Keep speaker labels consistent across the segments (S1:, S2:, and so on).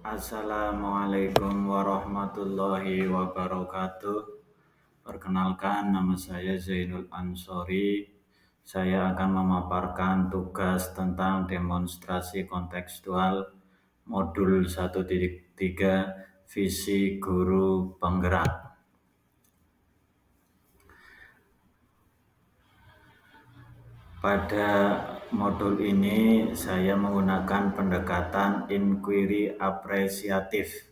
S1: Assalamualaikum warahmatullahi wabarakatuh. Perkenalkan, nama saya Zainul Ansori. Saya akan memaparkan tugas tentang demonstrasi kontekstual modul 1.3 visi guru penggerak. Pada modul ini saya menggunakan pendekatan inquiry apresiatif,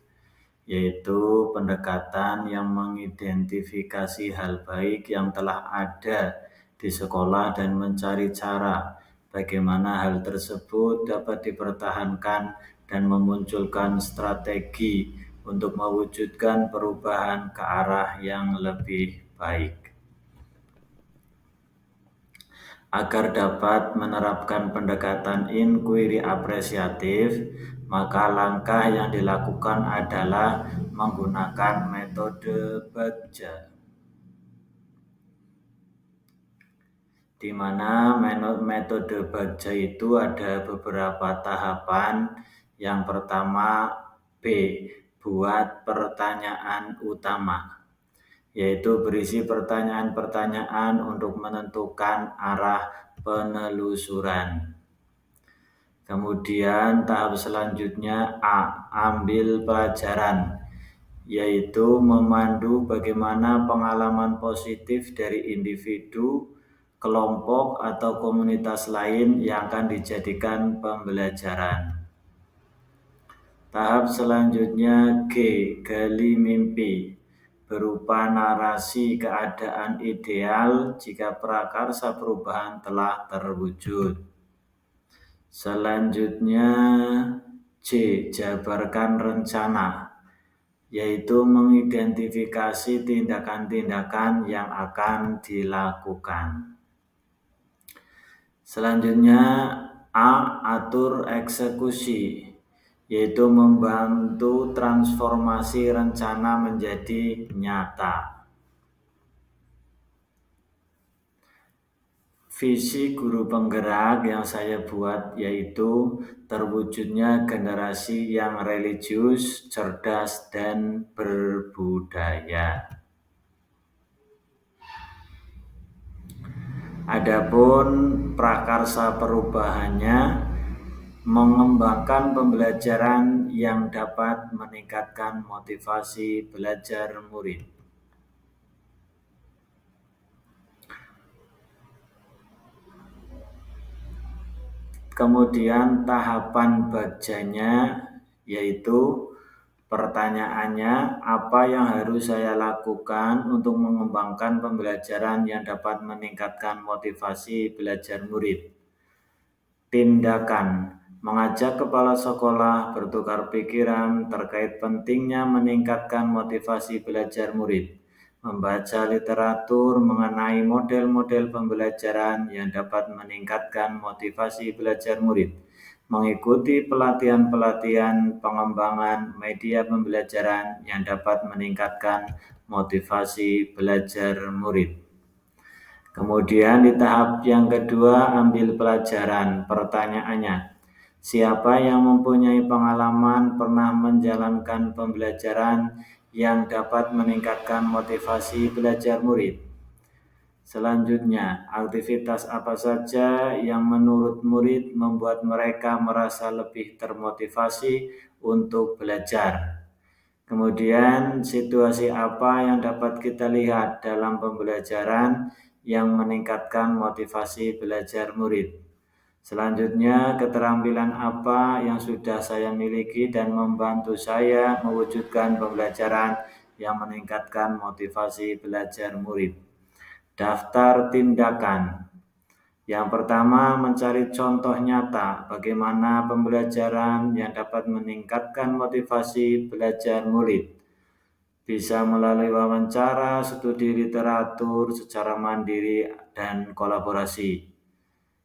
S1: yaitu pendekatan yang mengidentifikasi hal baik yang telah ada di sekolah dan mencari cara bagaimana hal tersebut dapat dipertahankan dan memunculkan strategi untuk mewujudkan perubahan ke arah yang lebih baik. Agar dapat menerapkan pendekatan inquiry apresiatif, maka langkah yang dilakukan adalah menggunakan metode Bagja, di mana metode Bagja itu ada beberapa tahapan. Yang pertama, B, buat pertanyaan utama, yaitu berisi pertanyaan-pertanyaan untuk menentukan arah penelusuran. Kemudian tahap selanjutnya A, ambil pelajaran, yaitu memandu bagaimana pengalaman positif dari individu, kelompok, atau komunitas lain yang akan dijadikan pembelajaran. Tahap selanjutnya G, gali mimpi, berupa narasi keadaan ideal jika prakarsa perubahan telah terwujud. Selanjutnya C, jabarkan rencana, yaitu mengidentifikasi tindakan-tindakan yang akan dilakukan. Selanjutnya A, atur eksekusi, yaitu membantu transformasi rencana menjadi nyata. Visi guru penggerak yang saya buat yaitu terwujudnya generasi yang religius, cerdas, dan berbudaya. Adapun prakarsa perubahannya mengembangkan pembelajaran yang dapat meningkatkan motivasi belajar murid. Kemudian tahapan Bagjanya, yaitu pertanyaannya, apa yang harus saya lakukan untuk mengembangkan pembelajaran yang dapat meningkatkan motivasi belajar murid? Tindakan, mengajak kepala sekolah bertukar pikiran terkait pentingnya meningkatkan motivasi belajar murid, membaca literatur mengenai model-model pembelajaran yang dapat meningkatkan motivasi belajar murid, mengikuti pelatihan-pelatihan pengembangan media pembelajaran yang dapat meningkatkan motivasi belajar murid. Kemudian di tahap yang kedua, ambil pelajaran. Pertanyaannya, siapa yang mempunyai pengalaman pernah menjalankan pembelajaran yang dapat meningkatkan motivasi belajar murid? Selanjutnya, aktivitas apa saja yang menurut murid membuat mereka merasa lebih termotivasi untuk belajar? Kemudian, situasi apa yang dapat kita lihat dalam pembelajaran yang meningkatkan motivasi belajar murid? Selanjutnya, keterampilan apa yang sudah saya miliki dan membantu saya mewujudkan pembelajaran yang meningkatkan motivasi belajar murid? Daftar tindakan. Yang pertama, mencari contoh nyata bagaimana pembelajaran yang dapat meningkatkan motivasi belajar murid. Bisa melalui wawancara, studi literatur secara mandiri, dan kolaborasi.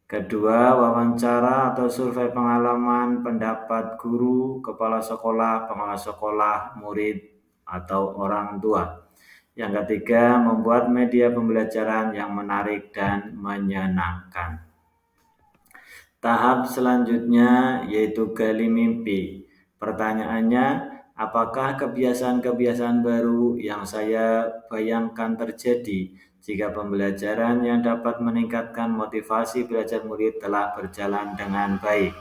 S1: Kedua, wawancara atau survei pengalaman pendapat guru, kepala sekolah, pengawas sekolah, murid, atau orang tua. Yang ketiga, membuat media pembelajaran yang menarik dan menyenangkan. Tahap selanjutnya yaitu gali mimpi. Pertanyaannya, apakah kebiasaan-kebiasaan baru yang saya bayangkan terjadi jika pembelajaran yang dapat meningkatkan motivasi belajar murid telah berjalan dengan baik?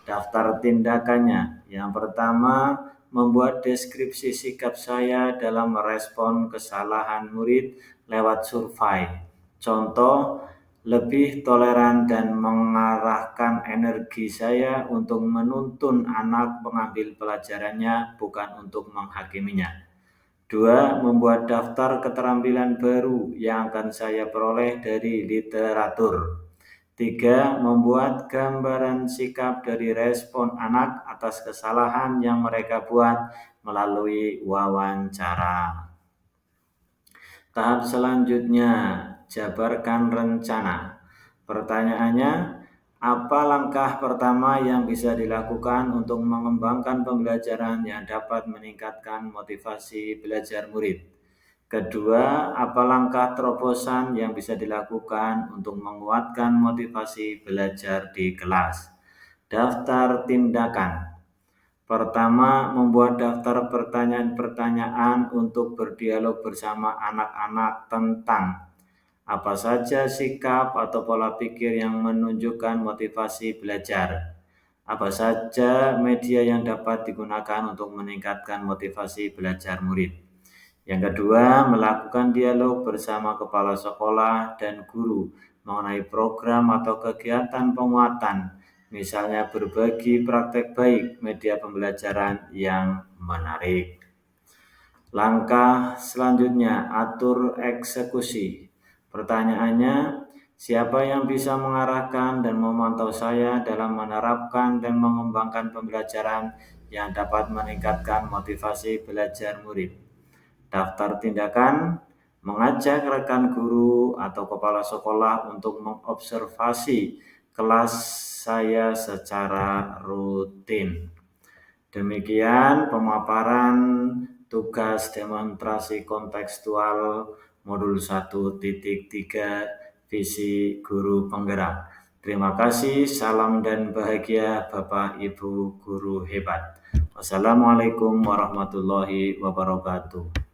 S1: Daftar tindakannya. Yang pertama, membuat deskripsi sikap saya dalam merespon kesalahan murid lewat survei. Contoh, lebih toleran dan mengarahkan energi saya untuk menuntun anak mengambil pelajarannya, bukan untuk menghakiminya. 2. Membuat daftar keterampilan baru yang akan saya peroleh dari literatur. 3. Membuat gambaran sikap dari respon anak atas kesalahan yang mereka buat melalui wawancara. Tahap selanjutnya, jabarkan rencana. Pertanyaannya, apa langkah pertama yang bisa dilakukan untuk mengembangkan pembelajaran yang dapat meningkatkan motivasi belajar murid? Kedua, apa langkah terobosan yang bisa dilakukan untuk menguatkan motivasi belajar di kelas? Daftar tindakan. Pertama, membuat daftar pertanyaan-pertanyaan untuk berdialog bersama anak-anak tentang apa saja sikap atau pola pikir yang menunjukkan motivasi belajar. Apa saja media yang dapat digunakan untuk meningkatkan motivasi belajar murid. Yang kedua, melakukan dialog bersama kepala sekolah dan guru mengenai program atau kegiatan penguatan, misalnya berbagi praktek baik media pembelajaran yang menarik. Langkah selanjutnya, atur eksekusi. Pertanyaannya, siapa yang bisa mengarahkan dan memantau saya dalam menerapkan dan mengembangkan pembelajaran yang dapat meningkatkan motivasi belajar murid? Daftar tindakan, mengajak rekan guru atau kepala sekolah untuk mengobservasi kelas saya secara rutin. Demikian pemaparan tugas demonstrasi kontekstual modul 1.3 visi guru penggerak. Terima kasih, salam dan bahagia Bapak Ibu guru hebat. Wassalamualaikum warahmatullahi wabarakatuh.